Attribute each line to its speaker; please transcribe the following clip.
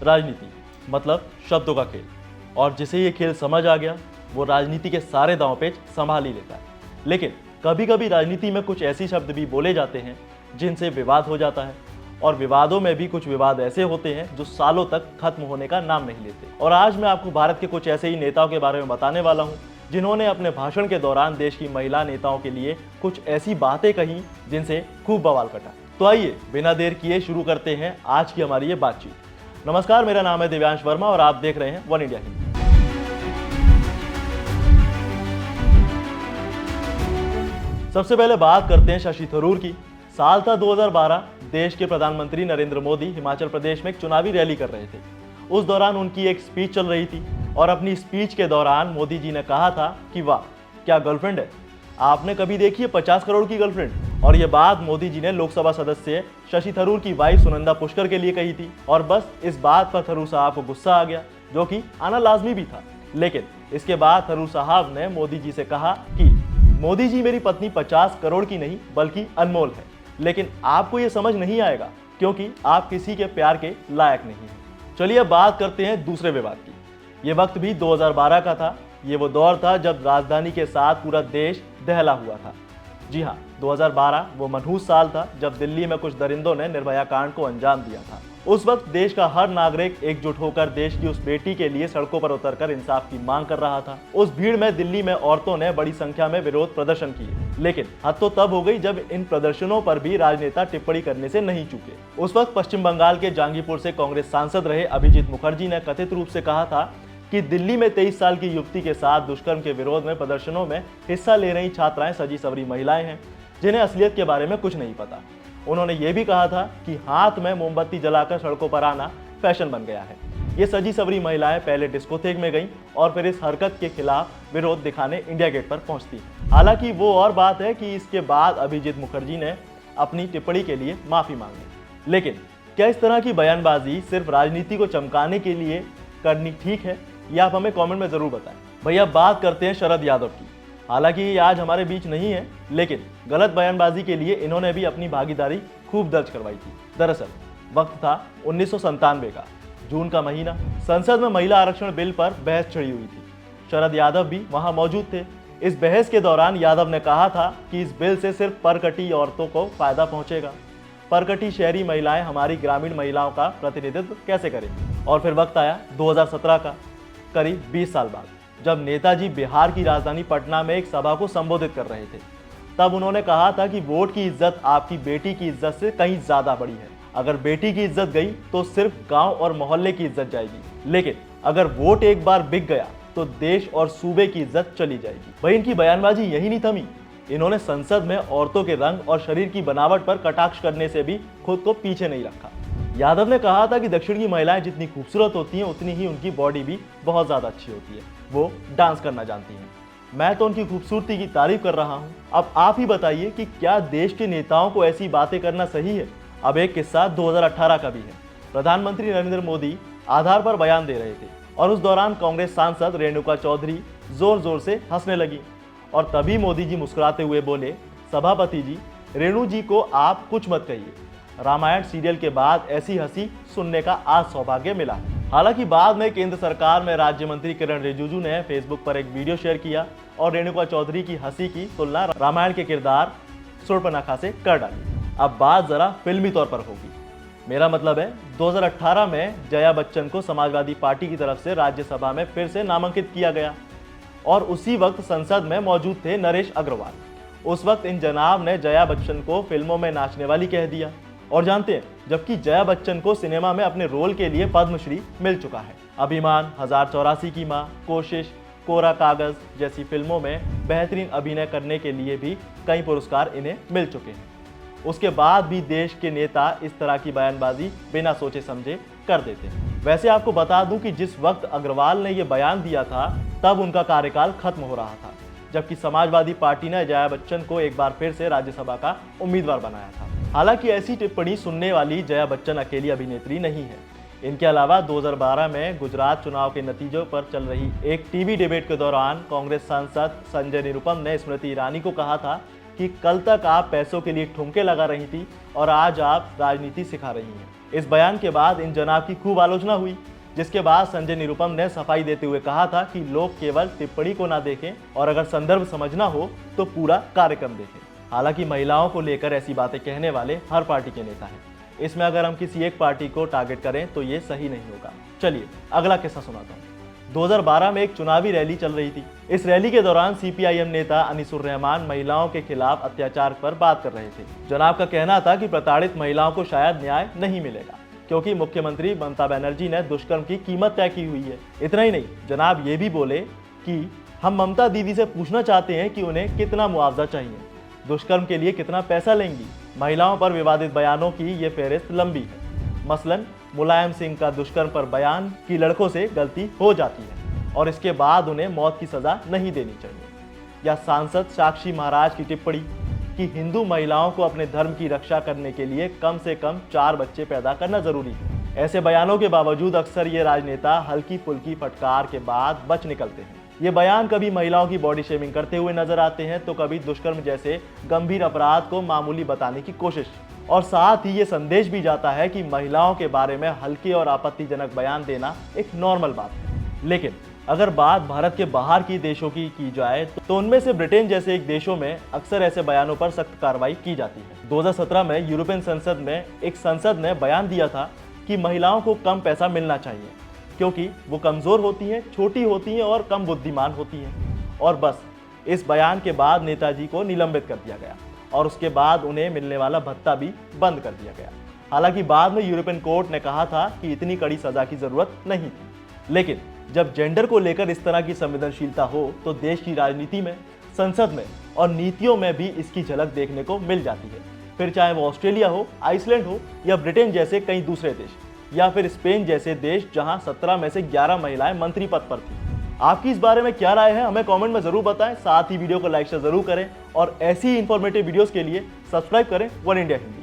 Speaker 1: राजनीति मतलब शब्दों का खेल, और जिसे ये खेल समझ आ गया वो राजनीति के सारे दांव पेच संभाल ही लेता है। लेकिन कभी कभी राजनीति में कुछ ऐसी शब्द भी बोले जाते हैं जिनसे विवाद हो जाता है, और विवादों में भी कुछ विवाद ऐसे होते हैं जो सालों तक खत्म होने का नाम नहीं लेते। और आज मैं आपको भारत के कुछ ऐसे ही नेताओं के बारे में बताने वाला हूँ जिन्होंने अपने भाषण के दौरान देश की महिला नेताओं के लिए कुछ ऐसी बातें कही जिनसे खूब बवाल कटा। तो आइए बिना देर किए शुरू करते हैं आज की हमारी ये बातचीत। नमस्कार, मेरा नाम है दिव्यांश वर्मा और आप देख रहे हैं वन इंडिया हिंदी। सबसे पहले बात करते हैं शशि थरूर की। साल था 2012, देश के प्रधानमंत्री नरेंद्र मोदी हिमाचल प्रदेश में एक चुनावी रैली कर रहे थे। उस दौरान उनकी एक स्पीच चल रही थी और अपनी स्पीच के दौरान मोदी जी ने कहा था कि वाह क्या गर्लफ्रेंड है, आपने कभी देखी है 50 करोड़ की गर्लफ्रेंड। और ये बात मोदी जी ने लोकसभा सदस्य शशि थरूर की वाइफ सुनंदा पुष्कर के लिए कही थी। और बस इस बात पर थरूर साहब को गुस्सा आ गया, जो कि आना लाजमी भी था। लेकिन इसके बाद थरूर साहब ने मोदी जी से कहा कि मोदी जी, मेरी पत्नी 50 करोड़ की नहीं बल्कि अनमोल है, लेकिन आपको ये समझ नहीं आएगा क्योंकि आप किसी के प्यार के लायक नहीं हैं। चलिए अब बात करते हैं दूसरे विवाद की। ये वक्त भी 2012 का था। ये वो दौर था जब राजधानी के साथ पूरा देश दहला हुआ था। जी हाँ, 2012 वो मनहूस साल था जब दिल्ली में कुछ दरिंदों ने निर्भया कांड को अंजाम दिया था। उस वक्त देश का हर नागरिक एकजुट होकर देश की उस बेटी के लिए सड़कों पर उतरकर इंसाफ की मांग कर रहा था। उस भीड़ में दिल्ली में औरतों ने बड़ी संख्या में विरोध प्रदर्शन किए, लेकिन हद तो तब हो गई जब इन प्रदर्शनों पर भी राजनेता टिप्पणी करने से नहीं चूके। उस वक्त पश्चिम बंगाल के जांगीपुर से कांग्रेस सांसद रहे अभिजीत मुखर्जी ने कथित रूप से कहा था कि दिल्ली में 23 साल की युवती के साथ दुष्कर्म के विरोध में प्रदर्शनों में हिस्सा ले रही छात्राएं सजी सवरी महिलाएं हैं जिन्हें असलियत के बारे में कुछ नहीं पता। उन्होंने ये भी कहा था कि हाथ में मोमबत्ती जलाकर सड़कों पर आना फैशन बन गया है। ये सजी सवरी महिलाएं पहले डिस्कोथेक में गईं और फिर इस हरकत के खिलाफ विरोध दिखाने इंडिया गेट पर पहुंचती। हालांकि वो और बात है कि इसके बाद अभिजीत मुखर्जी ने अपनी टिप्पणी के लिए माफी मांगी। लेकिन क्या इस तरह की बयानबाजी सिर्फ राजनीति को चमकाने के लिए करनी ठीक है? ये आप हमें कमेंट में जरूर बताएं। भैया बात करते हैं शरद यादव की। हालांकि ये आज हमारे बीच नहीं है, लेकिन गलत बयानबाजी के लिए इन्होंने भी अपनी भागीदारी खूब दर्ज करवाई थी। दरअसल वक्त था 1997 का, जून का महीना। संसद में महिला आरक्षण बिल पर बहस छिड़ी हुई थी। शरद यादव भी वहां मौजूद थे। इस बहस के दौरान यादव ने कहा था कि इस बिल से सिर्फ परकटी औरतों को फायदा पहुंचेगा। परकटी शहरी महिलाएं हमारी ग्रामीण महिलाओं का प्रतिनिधित्व कैसे करेंगी? और फिर वक्त आया 2017 का, करीब 20 साल बाद, जब नेताजी बिहार की राजधानी पटना में एक सभा को संबोधित कर रहे थे। तब उन्होंने कहा था कि वोट की इज्जत आपकी बेटी की इज्जत से कहीं ज्यादा बड़ी है। अगर बेटी की इज्जत गई तो सिर्फ गांव और मोहल्ले की इज्जत जाएगी, लेकिन अगर वोट एक बार बिक गया तो देश और सूबे की इज्जत चली जाएगी। भाई इनकी बयानबाजी यही नहीं थमी। इन्होंने संसद में औरतों के रंग और शरीर की बनावट पर कटाक्ष करने से भी खुद को पीछे नहीं रखा। यादव ने कहा था कि दक्षिण की महिलाएं जितनी खूबसूरत होती हैं उतनी ही उनकी बॉडी भी बहुत ज्यादा अच्छी होती है। वो डांस करना जानती हैं। मैं तो उनकी खूबसूरती की तारीफ कर रहा हूं। अब आप ही बताइए कि क्या देश के नेताओं को ऐसी बातें करना सही है? अब एक किस्सा 2018 का भी है। प्रधानमंत्री नरेंद्र मोदी आधार पर बयान दे रहे थे और उस दौरान कांग्रेस सांसद रेणुका चौधरी जोर जोर से हंसने लगी और तभी मोदी जी मुस्कुराते हुए बोले, सभापति जी, रेणु जी को आप कुछ मत कहिए। रामायण सीरियल के बाद ऐसी हंसी सुनने का आज सौभाग्य मिला। हालांकि बाद में केंद्र सरकार में राज्य मंत्री किरण रिजिजू ने फेसबुक पर एक वीडियो शेयर किया और रेणुका चौधरी की हंसी की तुलना रामायण के किरदार शूर्पणखा से कर डाली। अब बात जरा फिल्मी तौर पर होगी। मेरा मतलब है 2018 में जया बच्चन को समाजवादी पार्टी की तरफ से राज्यसभा में फिर से नामांकित किया गया और उसी वक्त संसद में मौजूद थे नरेश अग्रवाल। उस वक्त इन जनाब ने जया बच्चन को फिल्मों में नाचने वाली कह दिया। और जानते हैं, जबकि जया बच्चन को सिनेमा में अपने रोल के लिए पद्मश्री मिल चुका है। अभिमान, 1084 की मां, कोशिश, कोरा कागज जैसी फिल्मों में बेहतरीन अभिनय करने के लिए भी कई पुरस्कार इन्हें मिल चुके हैं। उसके बाद भी देश के नेता इस तरह की बयानबाजी बिना सोचे समझे कर देते हैं। वैसे आपको बता दूं कि जिस वक्त अग्रवाल ने यह बयान दिया था तब उनका कार्यकाल खत्म हो रहा था, जबकि समाजवादी पार्टी ने जया बच्चन को एक बार फिर से राज्यसभा का उम्मीदवार बनाया था। हालांकि ऐसी टिप्पणी सुनने वाली जया बच्चन अकेली अभिनेत्री नहीं है। इनके अलावा 2012 में गुजरात चुनाव के नतीजों पर चल रही एक टीवी डिबेट के दौरान कांग्रेस सांसद संजय निरुपम ने स्मृति ईरानी को कहा था कि कल तक आप पैसों के लिए ठुमके लगा रही थी और आज आप राजनीति सिखा रही हैं। इस बयान के बाद इन जनाब की खूब आलोचना हुई, जिसके बाद संजय निरुपम ने सफाई देते हुए कहा था कि लोग केवल टिप्पणी को ना देखें और अगर संदर्भ समझना हो तो पूरा कार्यक्रम देखें। हालांकि महिलाओं को लेकर ऐसी बातें कहने वाले हर पार्टी के नेता हैं। इसमें अगर हम किसी एक पार्टी को टारगेट करें तो ये सही नहीं होगा। चलिए अगला किस्सा सुनाता हूँ। 2012 में एक चुनावी रैली चल रही थी। इस रैली के दौरान सीपीआईएम नेता अनीसुर रहमान महिलाओं के खिलाफ अत्याचार पर बात कर रहे थे। जनाब का कहना था कि प्रताड़ित महिलाओं को शायद न्याय नहीं मिलेगा क्योंकि मुख्यमंत्री ममता बनर्जी ने दुष्कर्म की कीमत तय की हुई है। इतना ही नहीं, जनाब ये भी बोले कि हम ममता दीदी से पूछना चाहते हैं कि उन्हें कितना मुआवजा चाहिए, दुष्कर्म के लिए कितना पैसा लेंगी। महिलाओं पर विवादित बयानों की ये फहरिस्त लंबी है। मसलन मुलायम सिंह का दुष्कर्म पर बयान कि लड़कों से गलती हो जाती है और इसके बाद उन्हें मौत की सजा नहीं देनी चाहिए, या सांसद साक्षी महाराज की टिप्पणी कि हिंदू महिलाओं को अपने धर्म की रक्षा करने के लिए कम से कम 4 बच्चे पैदा करना जरूरी है। ऐसे बयानों के बावजूद अक्सर ये राजनेता हल्की फुल्की फटकार के बाद बच निकलते हैं। ये बयान कभी महिलाओं की बॉडी शेमिंग करते हुए नजर आते हैं तो कभी दुष्कर्म जैसे गंभीर अपराध को मामूली बताने की कोशिश, और साथ ही ये संदेश भी जाता है कि महिलाओं के बारे में हल्के और आपत्तिजनक बयान देना एक नॉर्मल बात है। लेकिन अगर बात भारत के बाहर की देशों की जाए तो उनमें से ब्रिटेन जैसे एक देशों में अक्सर ऐसे बयानों पर सख्त कार्रवाई की जाती है। 2017 में यूरोपियन संसद में एक संसद ने बयान दिया था कि महिलाओं को कम पैसा मिलना चाहिए क्योंकि वो कमजोर होती हैं, छोटी होती हैं और कम बुद्धिमान होती हैं। और बस इस बयान के बाद नेताजी को निलंबित कर दिया गया और उसके बाद उन्हें मिलने वाला भत्ता भी बंद कर दिया गया। हालांकि बाद में यूरोपियन कोर्ट ने कहा था कि इतनी कड़ी सजा की जरूरत नहीं थी। लेकिन जब जेंडर को लेकर इस तरह की संवेदनशीलता हो तो देश की राजनीति में, संसद में और नीतियों में भी इसकी झलक देखने को मिल जाती है। फिर चाहे वो ऑस्ट्रेलिया हो, आइसलैंड हो या ब्रिटेन जैसे कई दूसरे देश, या फिर स्पेन जैसे देश जहां 17 में से 11 महिलाएं मंत्री पद पर थी। आपकी इस बारे में क्या राय है हमें कमेंट में जरूर बताएं। साथ ही वीडियो को लाइक शेयर जरूर करें और ऐसी ही इंफॉर्मेटिव वीडियोस के लिए सब्सक्राइब करें वन इंडिया हिंदी।